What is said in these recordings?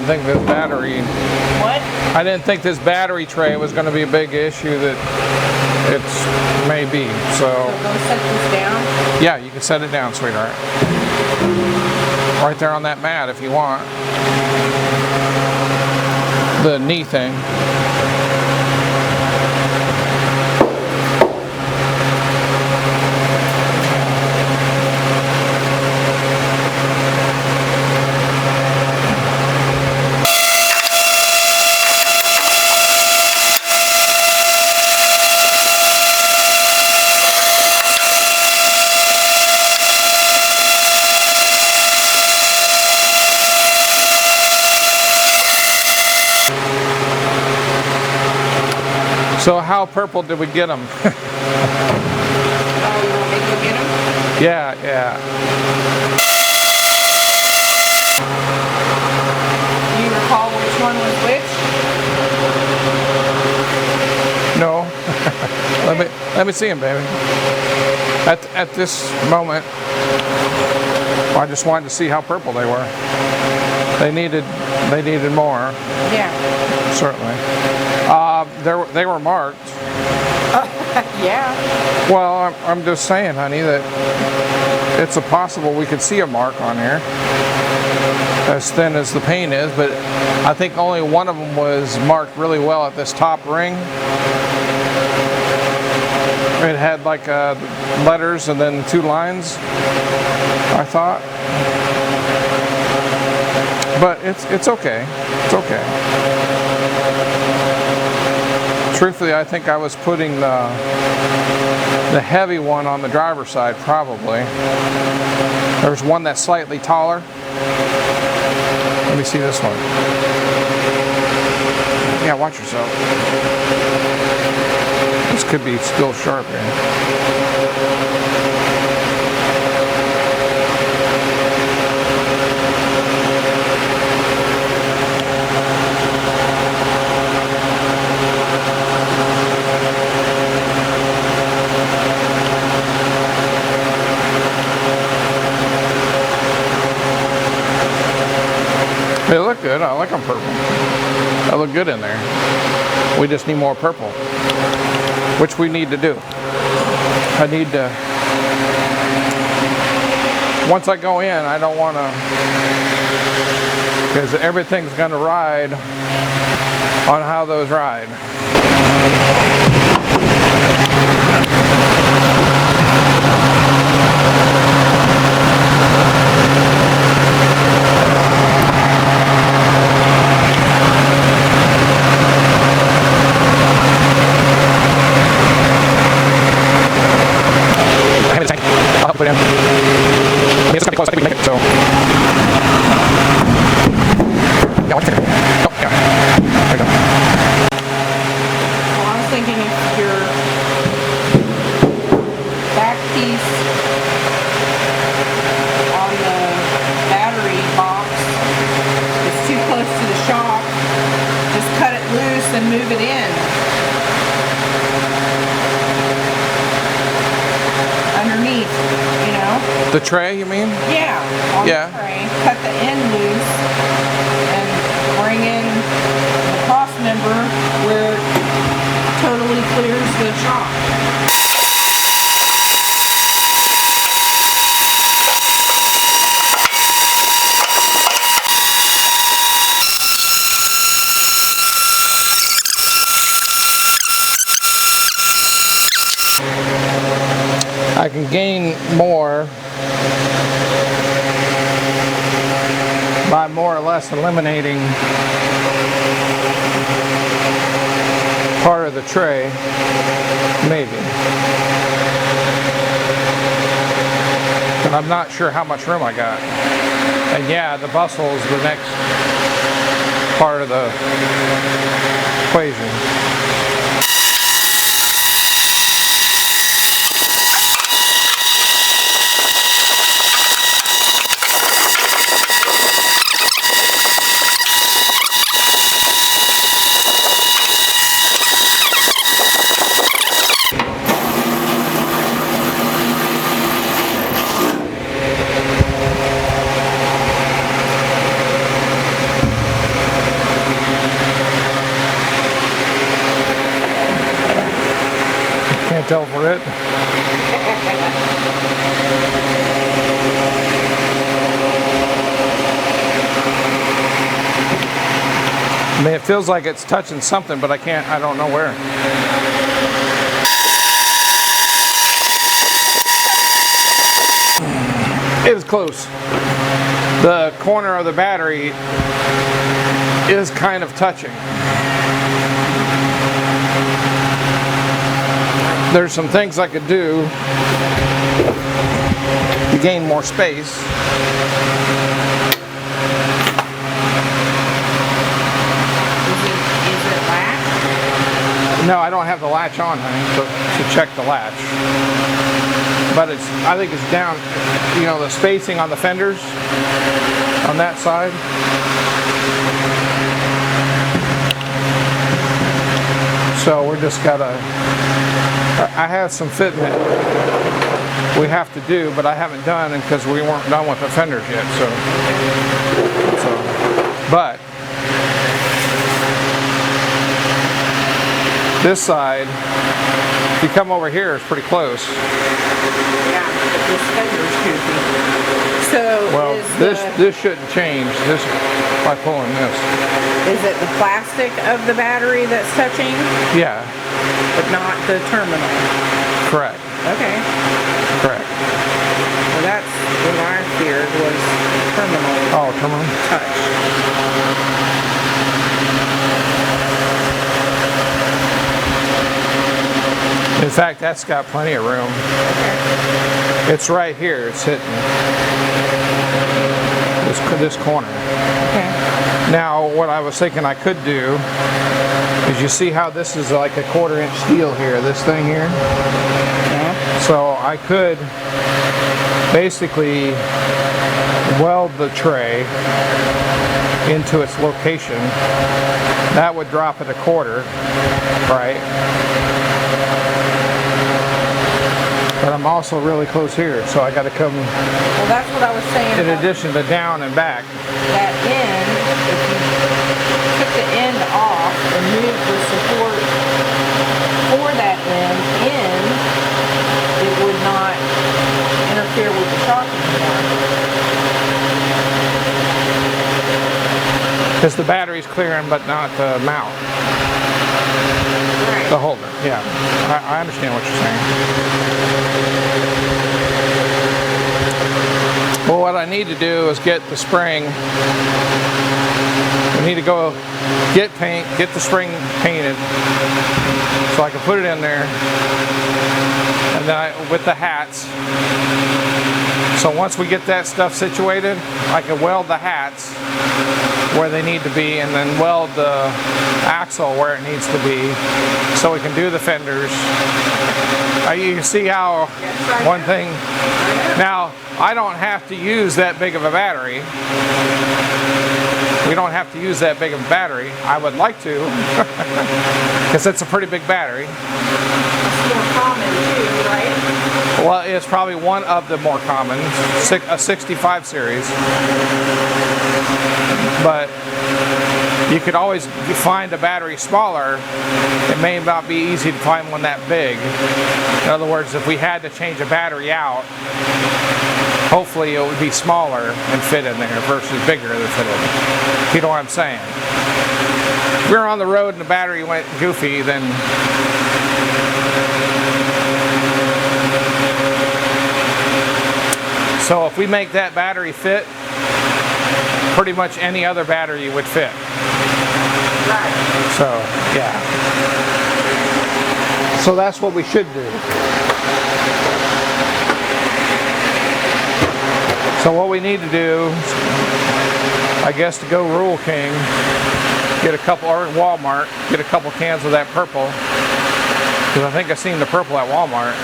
didn't think this battery. What? I didn't think this battery tray was going to be a big issue that it's may be. So go set this down? Yeah, you can set it down, sweetheart. Right there on that mat if you want. The knee thing. So how purple did we get them? Oh, you want me to go get them? Yeah, yeah. Do you recall which one was which? No. let me see them, baby. At this moment, I just wanted to see how purple they were. They needed more. Yeah. Certainly. They were marked. Yeah. Well, I'm just saying, honey, that it's possible we could see a mark on here, as thin as the paint is, but I think only one of them was marked really well at this top ring. It had like letters and then 2 lines, I thought. But it's okay. It's okay. Truthfully, I think I was putting the heavy one on the driver's side, probably. There's one that's slightly taller. Let me see this one. Yeah, watch yourself. This could be still sharp here. They look good. I like them purple. They look good in there. We just need more purple, which we need to do. I need to, once I go in, I don't want to, because everything's going to ride on how those ride. I'll help put it in. I mean, it's gonna be close. I think we can make it, so. Yeah, watch it. Oh, yeah. There you go. Well, I was thinking if your back piece on the battery box is too close to the shock, just cut it loose and move it in. Underneath, you know? The tray, you mean? Yeah, on Yeah. the tray. Cut the end loose and bring in the cross member where it totally clears the shock. I can gain more by more or less eliminating part of the tray, maybe. But I'm not sure how much room I got. And yeah, the bustle is the next part of the equation. can't tell for it. I mean, it feels like it's touching something, but I don't know where. It was close. The corner of the battery is kind of touching. There's some things I could do to gain more space. Is it latch? No, I don't have the latch on, honey, to check the latch. But I think it's down, you know, the spacing on the fenders on that side. So we're just gotta, I have some fitment we have to do, but I haven't done because we weren't done with the fenders yet, but this side, if you come over here, it's pretty close. Yeah, but this fender's goofy. So Well, is this shouldn't change this by pulling this. Is it the plastic of the battery that's touching, Yeah, but not the terminal? correct, Okay. correct. Well, that's what I feared was terminal Oh, terminal. touch. In fact, that's got plenty of room. It's right here. It's hitting this corner. Okay. Now, what I was thinking I could do is, you see how this is like a 1/4 inch steel here, this thing here? Yeah. So I could basically weld the tray into its location. That would drop it 1/4, right? But I'm also really close here, so I got to come Well, that's what I was saying. in about addition to down and back. that end, if you took the end off and moved the support for that end in, it would not interfere with the shock anymore. Because the battery's clearing, but not the mount, Right. the holder. Yeah, I understand what you're saying. Well, what I need to do is get the spring. I need to go get the spring painted, so I can put it in there, and then with the hats. So once we get that stuff situated, I can weld the hats where they need to be, and then weld the axle where it needs to be, so we can do the fenders. You can see how one thing. Now, I don't have to use that big of a battery. We don't have to use that big of a battery. I would like to, because it's a pretty big battery. It's more common too, right? Well, it's probably one of the more common, a 65 series. But you could always find a battery smaller. It may not be easy to find one that big. In other words, if we had to change a battery out, hopefully it would be smaller and fit in there versus bigger to fit in. You know what I'm saying? If we were on the road and the battery went goofy, then so if we make that battery fit, pretty much any other battery would fit. Right. So, yeah. So that's what we should do. So what we need to do, I guess, to go Rural King, get a couple, or Walmart, get a couple cans of that purple, because I think I've seen the purple at Walmart.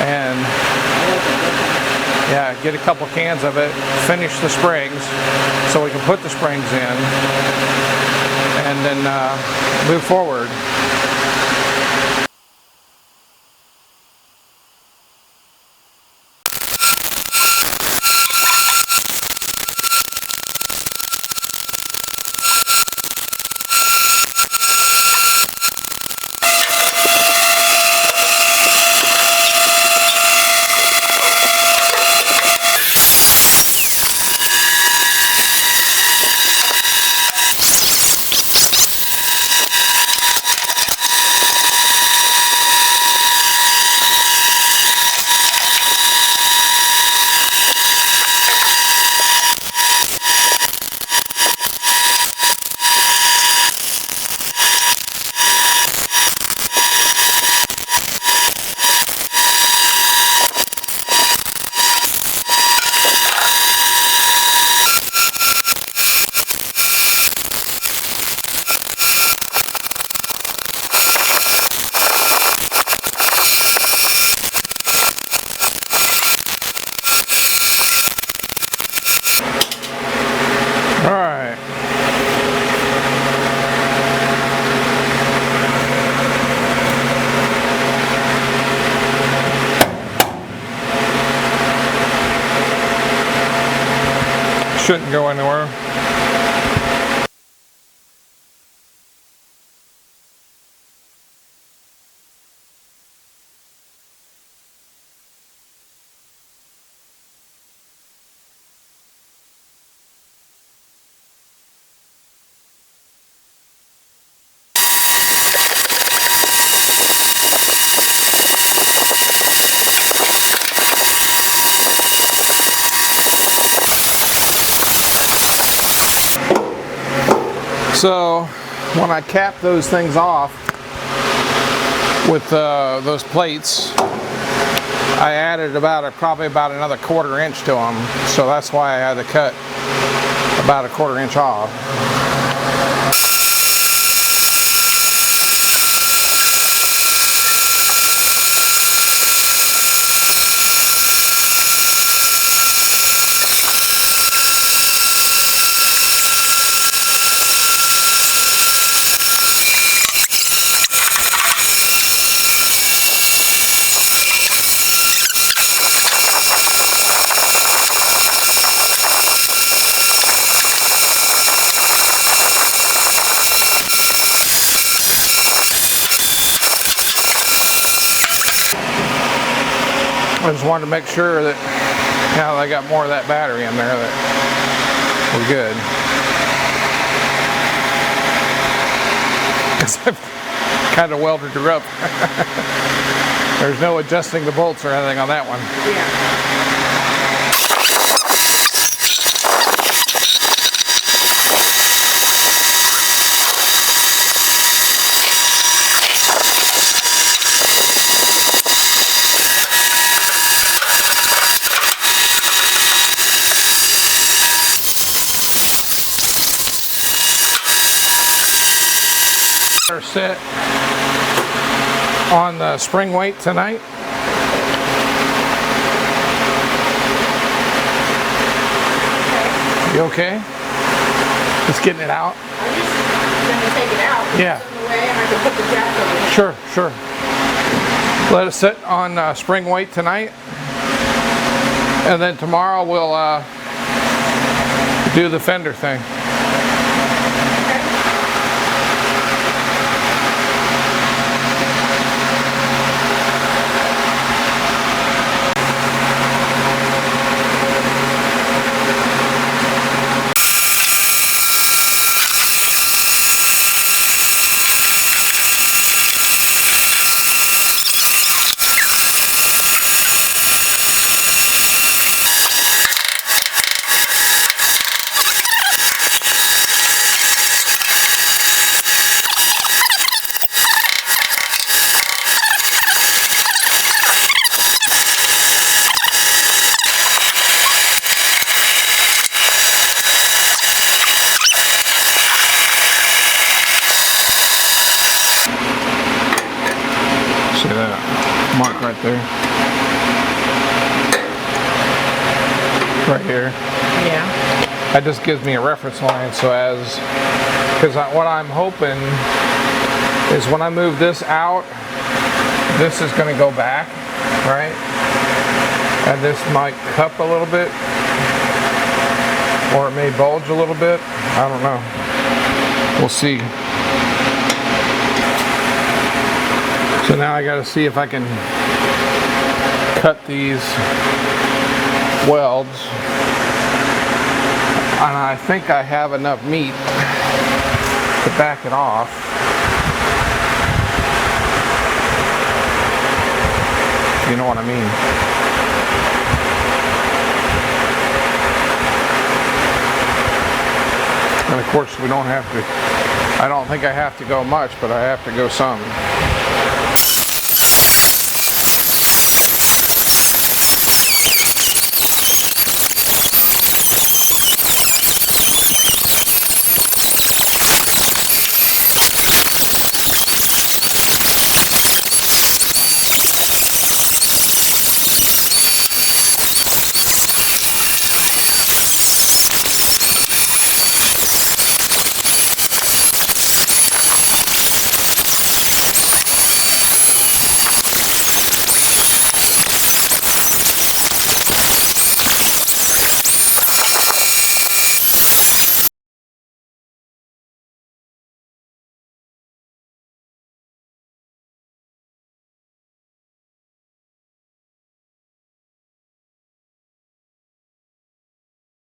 And yeah, get a couple cans of it, finish the springs, so we can put the springs in, and then move forward. Shouldn't go anywhere. So when I cap those things off with those plates, I added probably about another 1/4 inch to them. So that's why I had to cut about a 1/4 inch off. I just wanted to make sure that now I got more of that battery in there that we're good. Because I've kind of welded her up. There's no adjusting the bolts or anything on that one. Yeah. Are set on the spring weight tonight. You okay? Just getting it out? I'm just gonna take it out. Yeah. Put it away and I can put the jack over it. Sure, sure. Let it sit on spring weight tonight, and then tomorrow we'll do the fender thing. See that mark right there? Right here. Yeah. That just gives me a reference line, so because what I'm hoping is when I move this out, this is going to go back, right? And this might cup a little bit, or it may bulge a little bit. I don't know. We'll see. So now I got to see if I can cut these welds, and I think I have enough meat to back it off. You know what I mean? And of course we don't have to, I don't think I have to go much, but I have to go some.